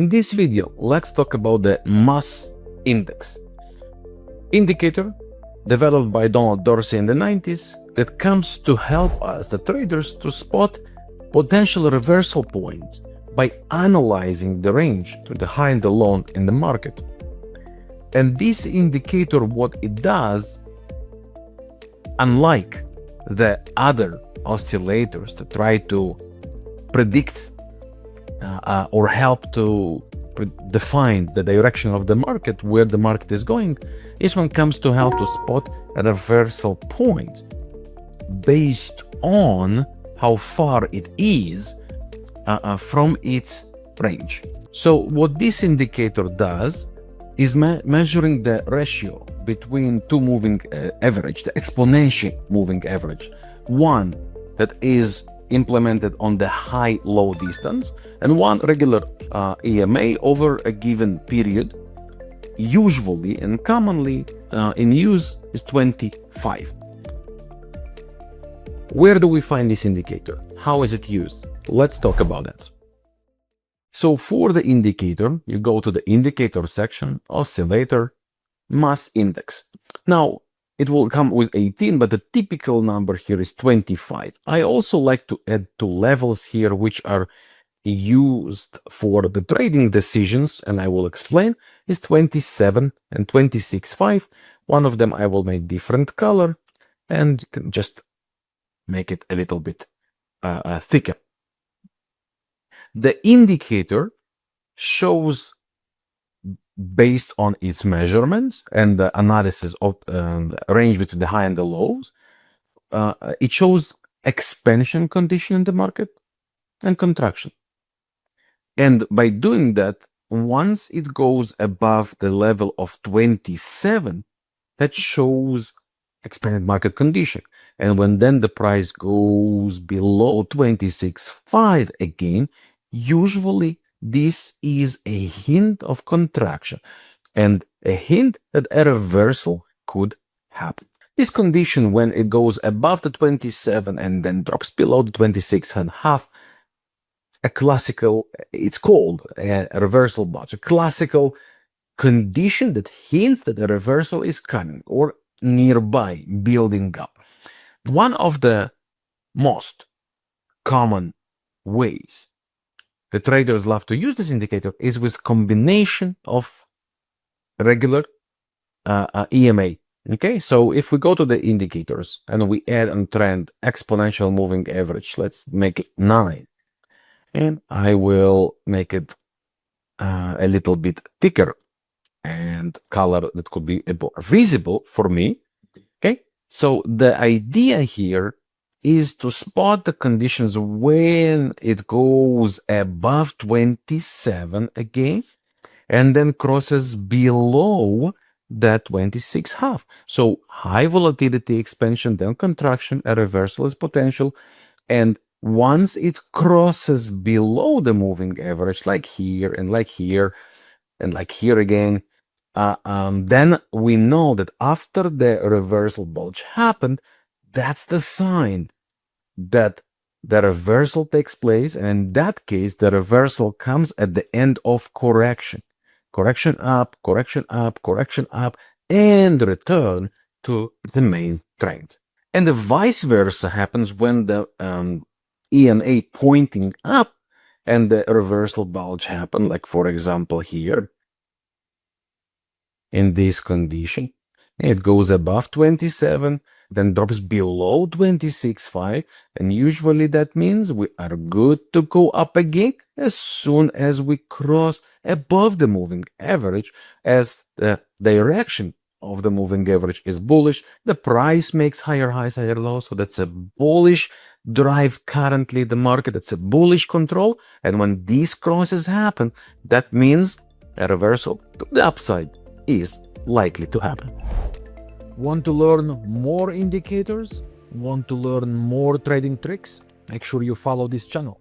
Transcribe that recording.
In this video, let's talk about the mass index indicator developed by Donald Dorsey in the 90s that comes to help us, the traders, to spot potential reversal points by analyzing the range to the high and the low in the market. And this indicator, what it does, unlike the other oscillators that try to predict or help to define the direction of the market, where the market is going, this one comes to help to spot a reversal point based on how far it is from its range. So what this indicator does is measuring the ratio between two moving average, the exponential moving average, one that is implemented on the high-low distance and one regular EMA over a given period. Usually and commonly in use is 25. Where do we find this indicator? How is it used? Let's talk about that. So for the indicator, you go to the indicator section, oscillator, mass index. Now, it will come with 18, but the typical number here is 25. I also like to add two levels here, which are used for the trading decisions, and I will explain, is 27 and 26.5. One of them I will make different color, and you can just make it a little bit thicker. The indicator shows, based on its measurements and the analysis of the range between the high and the lows, it shows expansion condition in the market and contraction. And by doing that, once it goes above the level of 27, that shows expanded market condition. And when then the price goes below 26.5 again, usually this is a hint of contraction and a hint that a reversal could happen. This condition, when it goes above the 27 and then drops below the 26.5, a classical, it's called a reversal bulge, a classical condition that hints that a reversal is coming or nearby, building up. One of the most common ways the traders love to use this indicator is with combination of regular EMA. Okay, so if we go to the indicators and we add on trend exponential moving average, let's make it 9. And I will make it a little bit thicker and color that could be more visible for me. Okay, so the idea here is to spot the conditions when it goes above 27 again and then crosses below that 26.5. So high volatility expansion, then contraction, a reversal is potential. And once it crosses below the moving average, like here and like here and like here again, then we know that after the reversal bulge happened, that's the sign that the reversal takes place. And in that case, the reversal comes at the end of correction. Correction up, correction up, correction up, and return to the main trend. And the vice versa happens when the EMA pointing up and the reversal bulge happen, like for example here. In this condition, it goes above 27, then drops below 26.5, and usually that means we are good to go up again as soon as we cross above the moving average, as the direction of the moving average is bullish. The price makes higher highs, higher lows, so that's a bullish drive currently the market. That's a bullish control, and when these crosses happen, that means a reversal to the upside is likely to happen. Want to learn more indicators? Want to learn more trading tricks? Make sure you follow this channel.